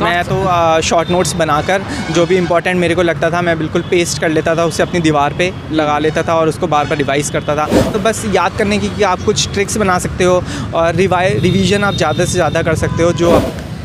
मैं तो short notes बनाकर जो भी इम्पोर्टेंट मेरे को लगता था मैं बिल्कुल पेस्ट कर लेता था, उसे अपनी दीवार पे लगा लेता था और उसको बार बार रिवाइज़ करता था। तो बस याद करने की कि आप कुछ ट्रिक्स बना सकते हो और रिवीजन आप ज़्यादा से ज़्यादा कर सकते हो। जो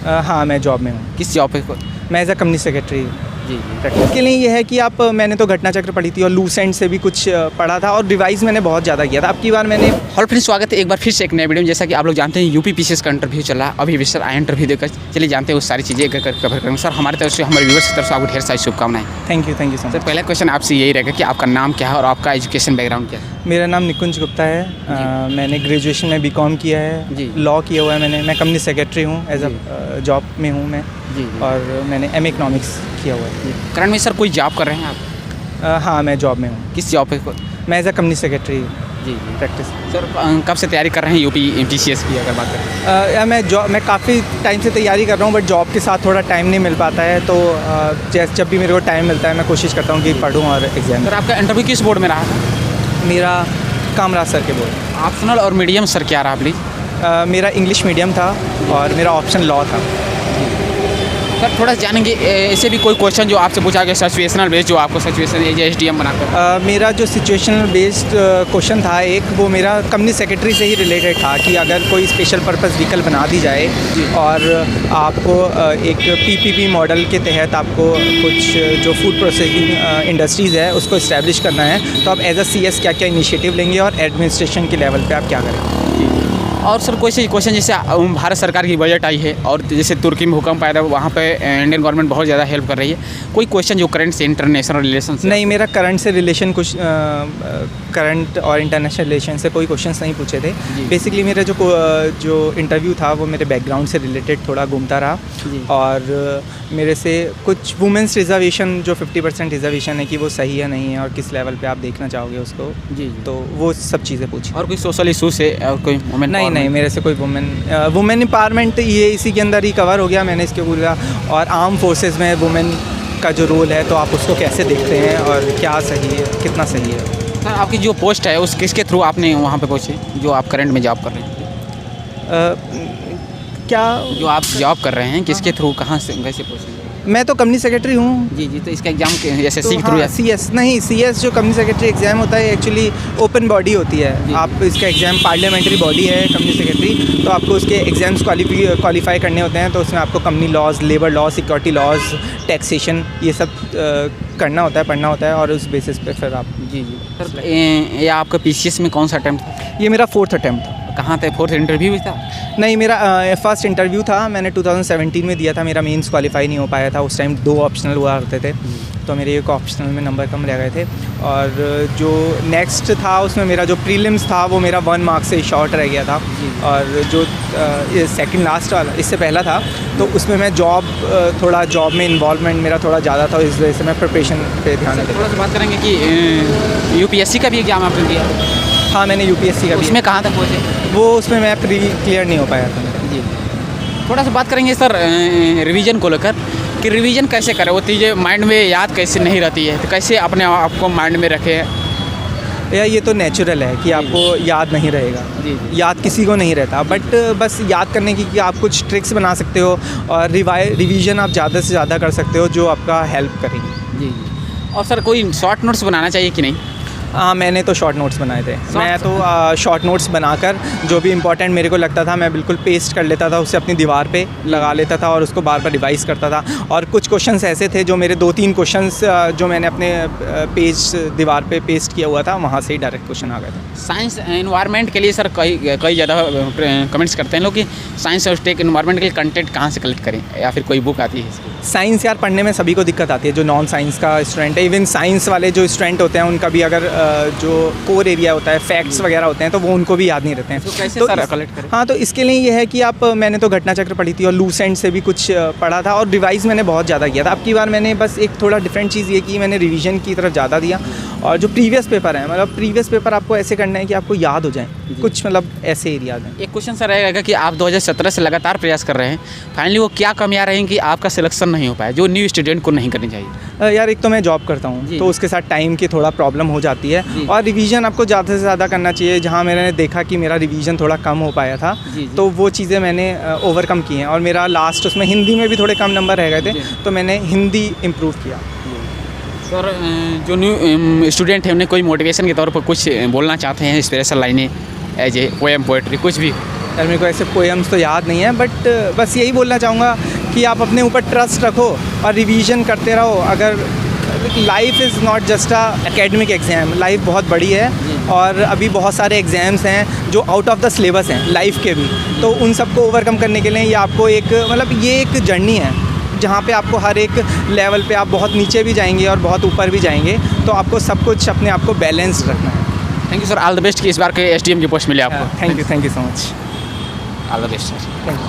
हाँ, मैं जॉब में हूँ। किस जॉब पे? मैं एज अ कंपनी सेक्रेटरी। जी प्रैक्टिस के लिए ये है कि आप मैंने तो घटना चक्र पढ़ी थी और लूसेंट से भी कुछ पढ़ा था और रिवाइज़ मैंने बहुत ज़्यादा किया था। अब की बार मैंने हेलो फ्रेंड्स, स्वागत है एक बार फिर से एक नए वीडियो में। जैसा कि आप लोग जानते हैं यूपी पीसीएस का इंटरव्यू चला, अभी विशर आया इंटरव्यू देकर चलिए जानते हैं उस सारी चीज़ें कवर करेंगे। सर हमारे तरफ से, हमारे व्यूअर्स की तरफ से आपको ढेर सारी शुभकामनाएं। Thank you so much. Sir पहला क्वेश्चन आपसे यही रहेगा कि आपका नाम क्या है और आपका एजुकेशन बैकग्राउंड क्या है? मेरा नाम निकुंज गुप्ता है। मैंने ग्रेजुएशन में बीकॉम किया है जी। लॉ किया हुआ है मैंने। मैं कंपनी सेक्रेटरी हूँ, एज अ जॉब में हूँ मैं। जी। और मैंने एम इकोनॉमिक्स किया हुआ है। करंट में सर कोई जॉब कर रहे हैं आप? हाँ, मैं जॉब में हूँ। किस जॉब पे? मैं एज अ कंपनी सेक्रेटरी जी प्रैक्टिस। सर कब से तैयारी कर रहे हैं यूपी पीसीएस की अगर बात करें? मैं काफ़ी टाइम से तैयारी कर रहा हूँ, बट जॉब के साथ थोड़ा टाइम नहीं मिल पाता है। तो जब भी मेरे को टाइम मिलता है मैं कोशिश करता हूँ कि पढ़ूँ और एग्जाम। सर आपका इंटरव्यू किस बोर्ड में रहा था? मेरा कामराज सर के बोर्ड। ऑप्शनल और मीडियम सर क्या रहा प्लीज़? मेरा इंग्लिश मीडियम था और मेरा ऑप्शन लॉ था। सर थोड़ा जानेंगे ऐसे भी कोई क्वेश्चन जो आपसे पूछा गया सिचुएशनल बेस्ड, जो आपको सिचुएशन एसडीएम बनाकर? मेरा जो सिचुएशनल बेस्ड क्वेश्चन था एक, वो मेरा कंपनी सेक्रेटरी से ही रिलेटेड था कि अगर कोई स्पेशल पर्पस व्हीकल बना दी जाए और आपको एक पीपीपी मॉडल के तहत आपको कुछ जो फूड प्रोसेसिंग इंडस्ट्रीज़ है उसको इस्टेब्लिश करना है, तो आप एज अ सीएस क्या क्या इनिशिएटिव लेंगे और एडमिनिस्ट्रेशन के लेवल पे आप क्या करेंगे। और सर कोई से क्वेश्चन जैसे भारत सरकार की बजट आई है और जैसे तुर्की में भूकंप आया था, वहाँ पे इंडियन गवर्नमेंट बहुत ज़्यादा हेल्प कर रही है, कोई क्वेश्चन जो करंट से इंटरनेशनल रिलेशन से? नहीं, मेरा करंट से रिलेशन कुछ करंट और इंटरनेशनल रिलेशन से कोई क्वेश्चंस नहीं पूछे थे। बेसिकली मेरा जो इंटरव्यू था वो मेरे बैकग्राउंड से रिलेटेड थोड़ा घूमता रहा और मेरे से कुछ वुमेंस रिजर्वेशन जो 50% रिजर्वेशन है कि वो सही है नहीं है और किस लेवल पे आप देखना चाहोगे उसको। जी। तो वो सब चीज़ें पूछी। और कोई सोशल इशू से और कोई वुमेन? नहीं, मेरे से कोई वुमेन एम्पावरमेंट ये इसी के अंदर ही कवर हो गया। मैंने इसके पूरा और आर्म फोर्सेस में वुमेन का जो रोल है तो आप उसको कैसे देखते हैं और क्या सही है, कितना सही है। सर आपकी जो पोस्ट है उस किसके थ्रू आपने वहाँ पे पहुँचे जो आप करंट में जॉब कर रहे हैं? क्या जो आप जॉब कर रहे हैं किसके थ्रू, कहाँ से, कैसे पहुँचे? मैं तो कंपनी सेक्रेटरी हूँ। जी। तो इसका एग्जाम एसएससी के तो थ्रू या सीएस नहीं, सीएस जो कंपनी सेक्रेटरी एग्ज़ाम होता है एक्चुअली ओपन बॉडी होती है। आप इसका एग्ज़ाम पार्लियामेंट्री बॉडी है कंपनी सेक्रेटरी, तो आपको उसके एग्ज़ाम्स क्वालिफाई करने होते हैं। तो उसमें आपको company laws, labour law, security laws, taxation, ये सब करना होता है, पढ़ना होता है और उस बेसिस पे फिर आप। जी। सर ये आपका पीसीएस में कौन सा अटैम्प्ट था? ये मेरा 4th अटैम्प्ट था। कहाँ था? 4th इंटरव्यू भी था? नहीं, मेरा फर्स्ट इंटरव्यू था। मैंने 2017 में दिया था। मेरा मेंस क्वालिफाई नहीं हो पाया था। उस टाइम 2 ऑप्शनल हुआ करते थे, तो मेरे एक ऑप्शनल में नंबर कम रह गए थे। और जो नेक्स्ट था उसमें मेरा जो प्रीलिम्स था वो मेरा 1 मार्क्स से शॉर्ट रह गया था। और जो सेकंड लास्ट वाला इससे पहला था तो उसमें मैं थोड़ा जॉब में इन्वॉल्वमेंट मेरा थोड़ा ज़्यादा था, इस वजह से मैं प्रिपरेशन पे ध्यान देता। थोड़ा सा बात करेंगे कि यूपीएससी का भी एग्जाम आपने दिया? हाँ, मैंने यूपीएससी का भी। उसमें कहाँ तक पहुँचे? वो उसमें मैं क्लियर नहीं हो पाया था। जी। थोड़ा सा बात करेंगे सर रिवीजन को लेकर कि रिवीजन कैसे करें, वो चीज़ें माइंड में याद कैसे नहीं रहती है, तो कैसे अपने आप को माइंड में रखें? या ये तो नेचुरल है कि आपको याद नहीं रहेगा। जी। याद किसी को नहीं रहता, बट बस याद करने की कि आप कुछ ट्रिक्स बना सकते हो और रिवीजन आप ज़्यादा से ज़्यादा कर सकते हो जो आपका हेल्प करेगी। जी। और सर कोई शॉर्ट नोट्स बनाना चाहिए कि नहीं? हाँ, मैंने तो शॉर्ट नोट्स बनाए थे। मैं तो शॉर्ट नोट्स बनाकर जो भी इम्पोर्टेंट मेरे को लगता था मैं बिल्कुल पेस्ट कर लेता था, उसे अपनी दीवार पे लगा लेता था और उसको बार बार रिवाइज़ करता था। और कुछ क्वेश्चंस ऐसे थे जो मेरे 2-3 क्वेश्चंस जो मैंने अपने पेज दीवार पे पेस्ट किया हुआ था, वहाँ से ही डायरेक्ट क्वेश्चन आ गए थे। साइंस एनवायरनमेंट के लिए सर कई ज़्यादा कमेंट्स करते हैं लोग कि साइंस और टेक एनवायरनमेंट के लिए कंटेंट कहाँ से कलेक्ट करें, या फिर कोई बुक आती है? साइंस यार पढ़ने में सभी को दिक्कत आती है, जो नॉन साइंस का स्टूडेंट है। इवन साइंस वाले जो स्टूडेंट होते हैं उनका भी अगर जो कोर एरिया होता है, फैक्ट्स वगैरह होते हैं, तो वो उनको भी याद नहीं रहते हैं। तो कैसे सर कलेक्ट करें? हाँ, तो इसके लिए ये है कि मैंने तो घटना चक्र पढ़ी थी और लूसेंट से भी कुछ पढ़ा था और रिवाइज़ मैंने बहुत ज़्यादा किया था। अब की बार मैंने बस एक थोड़ा डिफरेंट चीज़ ये की, मैंने रिवीजन की तरफ ज़्यादा दिया। और जो प्रीवियस पेपर है, मतलब प्रीवियस पेपर आपको ऐसे करना है कि आपको याद हो जाए कुछ, मतलब ऐसे एरियाज हैं। एक क्वेश्चन सर रहेगा कि आप 2017 से लगातार प्रयास कर रहे हैं, फाइनली वो क्या कमियाँ रही कि आपका सिलेक्शन नहीं हो पाया, जो न्यू स्टूडेंट को नहीं करनी चाहिए? यार एक तो मैं जॉब करता हूँ, तो उसके साथ टाइम की थोड़ा प्रॉब्लम हो जाती चाहिए जी। और रिवीजन आपको ज़्यादा से ज़्यादा करना चाहिए। जहाँ मैंने देखा कि मेरा रिवीजन थोड़ा कम हो पाया था, जी, जी। तो वो चीज़ें मैंने ओवरकम की हैं। और मेरा लास्ट उसमें हिंदी में भी थोड़े कम नंबर रह गए थे, जी। तो मैंने हिंदी इम्प्रूव किया। सर जो न्यू स्टूडेंट है उन्हें कोई मोटिवेशन के तौर पर कुछ बोलना चाहते हैं, इंस्पिरेशन लाइनें एज ए पोएम, पोएट्री, कुछ भी? यार मेरे को ऐसे पोएम्स तो याद नहीं है, बट बस यही बोलना चाहूँगा कि आप अपने ऊपर ट्रस्ट रखो और रिवीजन करते रहो। अगर life is not just a academic exam, life बहुत बड़ी है और अभी बहुत सारे एग्ज़ाम्स हैं जो आउट ऑफ द सिलेबस हैं लाइफ के भी, तो उन सबको ओवरकम करने के लिए ये आपको एक मतलब ये एक जर्नी है जहाँ पे आपको हर एक लेवल पे आप बहुत नीचे भी जाएंगे और बहुत ऊपर भी जाएंगे, तो आपको सब कुछ अपने आप को बैलेंस रखना है। Thank you sir, all the best कि इस बार के SDM की पोस्ट मिले आपको। Thank you so much. All the best sir. Thank you.